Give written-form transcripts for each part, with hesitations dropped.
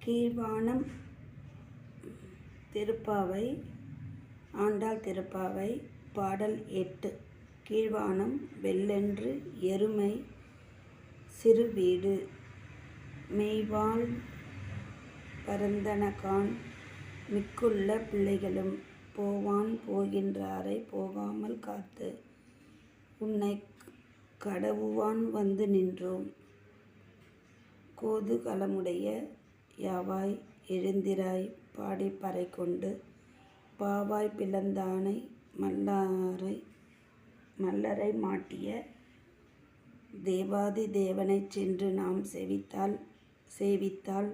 கீழ்வானம் திருப்பாவை ஆண்டாள் திருப்பாவை பாடல் 8. கீழ்வானம் வெள்ளென்று எருமை சிறுவீடு மெய்வாள் பரந்தனகாண் மிக்குள்ள பிள்ளைகளும் போவான் போகின்றாரை போகாமல் காத்து உன்னை கடவுவான் வந்து நின்றோம். கோதுகலமுடைய யாவாய் எழுந்திராய் பாடிப் பறைகொண்டு பாவாய் பிளந்தானை மல்லரை மாட்டிய தேவாதி தேவனைச் சென்று நாம் சேவித்தால்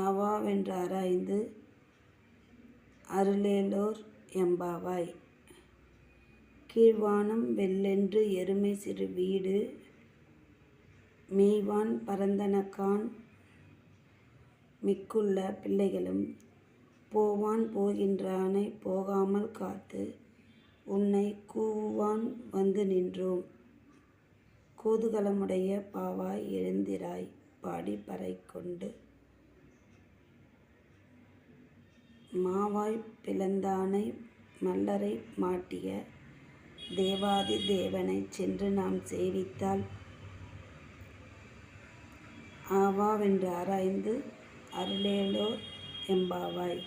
ஆவாவென்றாராய்ந்து அருளேலோர் எம்பாவாய். கீழ்வானம் வெள்ளென்று எருமை சிறுவீடு மெய்வான் பரந்தனகாண் மிக்குள்ள பிள்ளைகளும் போவான் போகின்றானை போகாமல் காத்து உன்னை கூவுவான் வந்து நின்றோம். கோதுகலமுடைய பாவாய் எழுந்திராய் பாடிப் பறைகொண்டு மாவாய் பிளந்தானை மல்லரை மாட்டிய தேவாதி தேவனைச் சென்று நாம் சேவித்தால் ஆவாவென்று ஆராய்ந்து அருளேலோர் எம்பாவாய்.